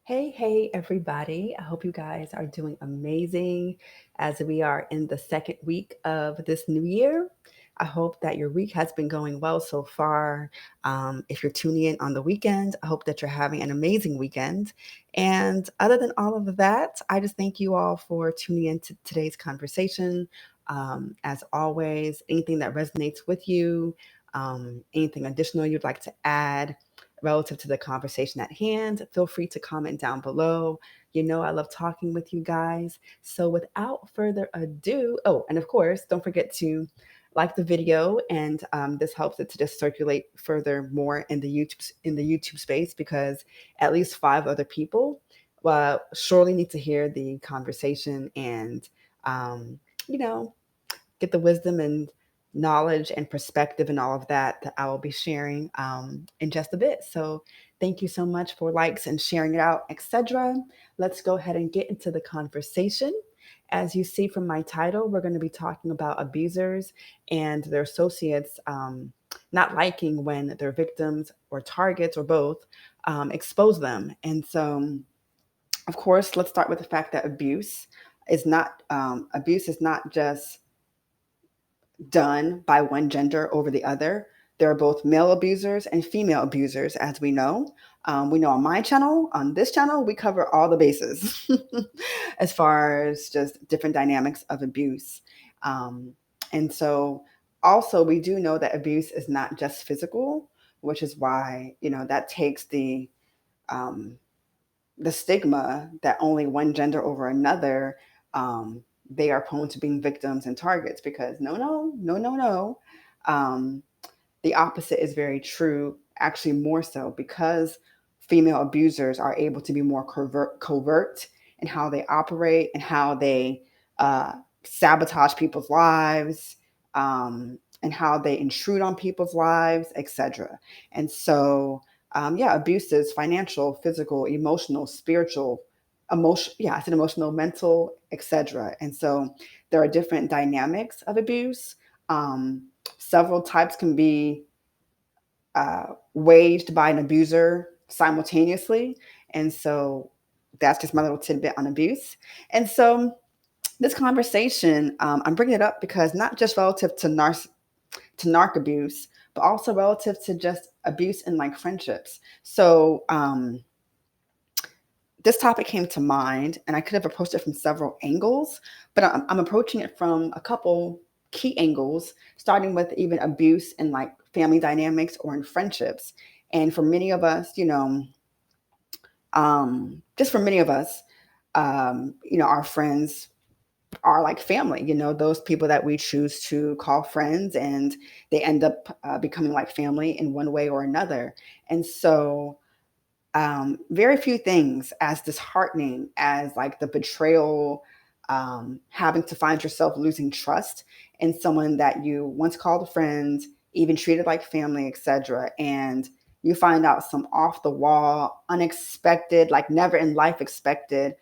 Hey, everybody. I hope you guys are doing amazing as we are in the second week of this new year. I hope that your week has been going well so far. If you're tuning in on the weekend, I hope that you're having an amazing weekend. And other than all of that, I just thank you all for tuning in to today's conversation. As always, anything that resonates with you, anything additional you'd like to add, relative to the conversation at hand, feel free to comment down below. You know, I love talking with you guys. So, without further ado, oh, and of course, don't forget to like the video, and this helps it to just circulate further more in the YouTube space because at least five other people surely need to hear the conversation and um, you know get the wisdom and knowledge and perspective and all of that I will be sharing in just a bit. So thank you so much for likes and sharing it out, etc. Let's go ahead and get into the conversation. As you see from my title, we're going to be talking about abusers and their associates not liking when their victims or targets or both expose them. And so, of course, let's start with the fact that abuse is not just done by one gender over the other. There are both male abusers and female abusers, as we know. We know on this channel, we cover all the bases as far as just different dynamics of abuse. And so, also, we do know that abuse is not just physical, which is why, that takes um, the stigma that only one gender over another, they are prone to being victims and targets, because no. Um, the opposite is very true, actually, more so, because female abusers are able to be more covert in how they operate and how they uh, sabotage people's lives, and how they intrude on people's lives, etc. And so, yeah, abuse is financial, physical, emotional, spiritual, I said emotional, mental, etc. And so there are different dynamics of abuse. Several types can be waged by an abuser simultaneously. And so that's just my little tidbit on abuse. And so this conversation, I'm bringing it up because not just relative to narc abuse, but also relative to just abuse in like friendships. So this topic came to mind, and I could have approached it from several angles, but I'm approaching it from a couple key angles, starting with even abuse in like family dynamics or in friendships. And for many of us, just for many of us, our friends are like family, those people that we choose to call friends, and they end up becoming like family in one way or another. And so, very few things as disheartening as like the betrayal, having to find yourself losing trust in someone that you once called a friend, even treated like family, etc. And you find out some off the wall, unexpected, like never in life expected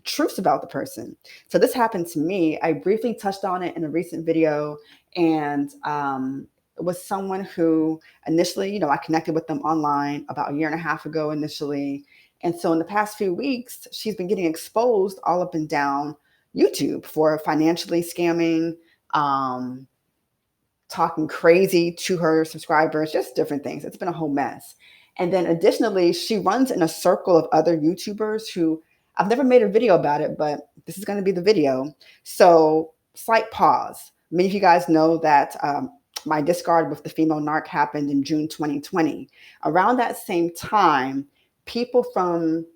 truths about the person. So this happened to me. I briefly touched on it in a recent video, and it was someone who initially, I connected with them online about a year and a half ago initially. And so in the past few weeks, she's been getting exposed all up and down YouTube for financially scamming, um, talking crazy to her subscribers, just different things. It's been a whole mess. And then additionally, she runs in a circle of other YouTubers who, I've never made a video about it, but this is going to be the video. So, slight pause. Many of you guys know that my discard with the female narc happened in June 2020. Around that same time, people from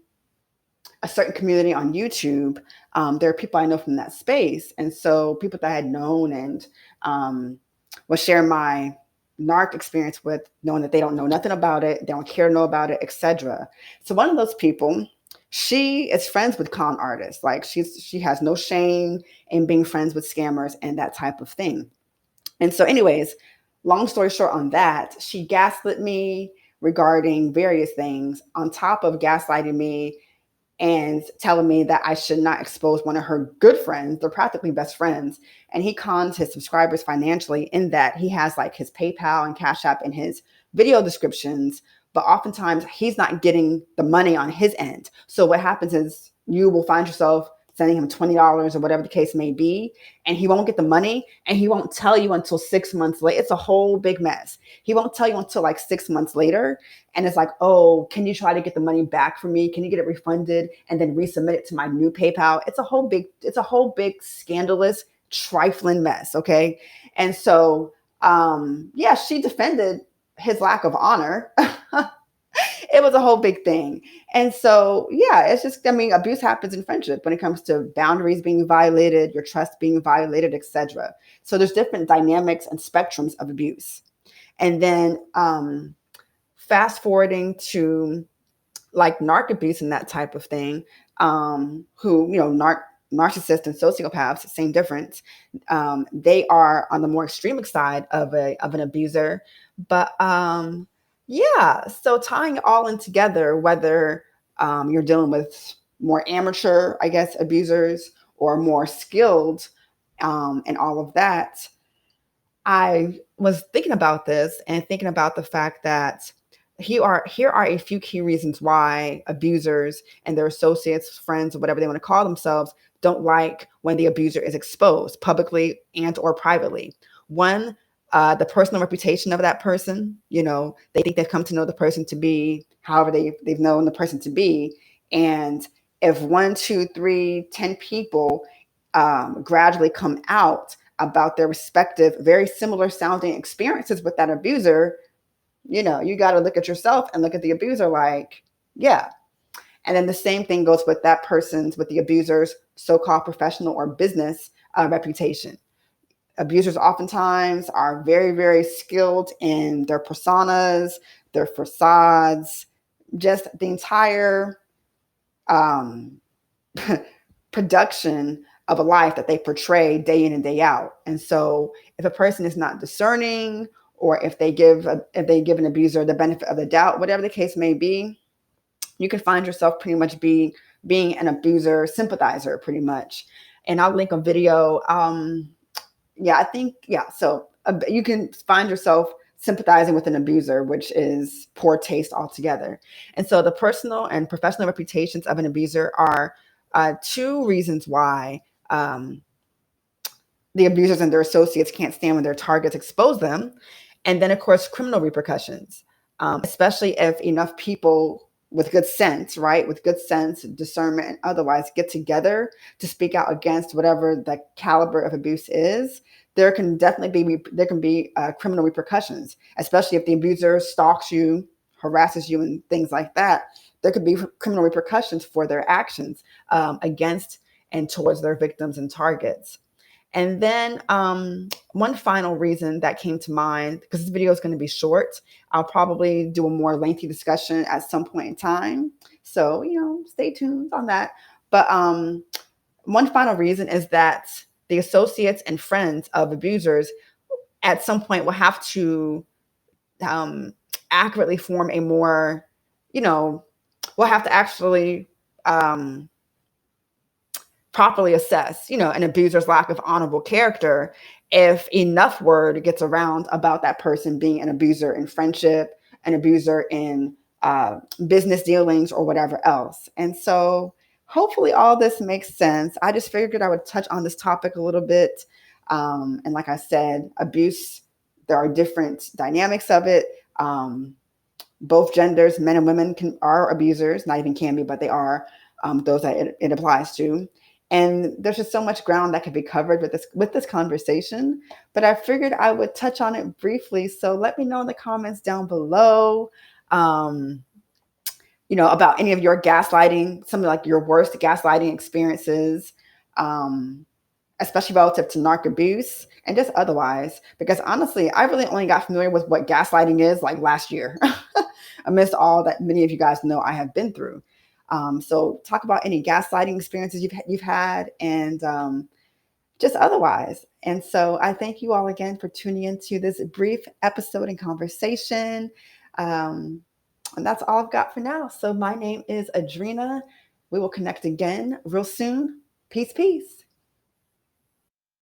a certain community on YouTube, there are people I know from that space. And so people that I had known and was sharing my narc experience with, knowing that they don't know nothing about it, they don't care to know about it, etc. So one of those people, she is friends with con artists. Like she has no shame in being friends with scammers and that type of thing. And so, anyways, long story short on that, she gaslit me regarding various things, on top of gaslighting me and telling me that I should not expose one of her good friends. They're practically best friends. And he cons his subscribers financially in that he has like his PayPal and Cash App in his video descriptions. but oftentimes he's not getting the money on his end. So what happens is you will find yourself sending him $20 or whatever the case may be, and he won't get the money, and he won't tell you until 6 months later. It's a whole big mess. He won't tell you until like 6 months later. And it's like, oh, can you try to get the money back for me? Can you get it refunded and then resubmit it to my new PayPal? It's a whole big scandalous, trifling mess. Okay. And so, yeah, she defended his lack of honor. It was a whole big thing. And so, yeah, it's just, I mean, abuse happens in friendship when it comes to boundaries being violated, your trust being violated, etc. So there's different dynamics and spectrums of abuse. And then fast forwarding to like narc abuse and that type of thing, who, narcissists and sociopaths, same difference. They are on the more extreme side of an abuser. But yeah, so tying it all in together, whether you're dealing with more amateur, I guess, abusers or more skilled, and all of that, I was thinking about this and thinking about the fact that here are a few key reasons why abusers and their associates, friends, or whatever they want to call themselves, don't like when the abuser is exposed publicly and or privately. One, the personal reputation of that person. They think they've come to know the person to be however they've known the person to be. And if one, two, three, 10 people gradually come out about their respective, very similar sounding experiences with that abuser, you got to look at yourself and look at the abuser like, yeah. And then the same thing goes with with the abuser's so-called professional or business reputation. Abusers oftentimes are very, very skilled in their personas, their facades, just the entire um, production of a life that they portray day in and day out. And so if a person is not discerning, or if they give an abuser the benefit of the doubt, whatever the case may be, you can find yourself pretty much being an abuser sympathizer pretty much. And I'll link a video. So you can find yourself sympathizing with an abuser, which is poor taste altogether. And so the personal and professional reputations of an abuser are two reasons why the abusers and their associates can't stand when their targets expose them. And then, of course, criminal repercussions, especially if enough people with good sense, right, with good sense, discernment, and otherwise get together to speak out against whatever the caliber of abuse is. There can definitely be criminal repercussions, especially if the abuser stalks you, harasses you, and things like that. There could be criminal repercussions for their actions against and towards their victims and targets. And then one final reason that came to mind, because this video is going to be short, I'll probably do a more lengthy discussion at some point in time. So, stay tuned on that. But one final reason is that the associates and friends of abusers at some point will have to accurately form a more, will have to actually properly assess, an abuser's lack of honorable character if enough word gets around about that person being an abuser in friendship, an abuser in business dealings, or whatever else. And so hopefully all this makes sense. I just figured I would touch on this topic a little bit. And like I said, abuse, there are different dynamics of it. Both genders, men and women, are abusers, not even can be, but they are those that it applies to. And there's just so much ground that could be covered with this conversation, but I figured I would touch on it briefly. So let me know in the comments down below, about any of your gaslighting, something like your worst gaslighting experiences, especially relative to narc abuse and just otherwise. Because honestly, I really only got familiar with what gaslighting is like last year, amidst all that many of you guys know I have been through. So talk about any gaslighting experiences you've had, and just otherwise. And so I thank you all again for tuning into this brief episode and conversation. And that's all I've got for now. So my name is Adrena. We will connect again real soon. Peace, peace.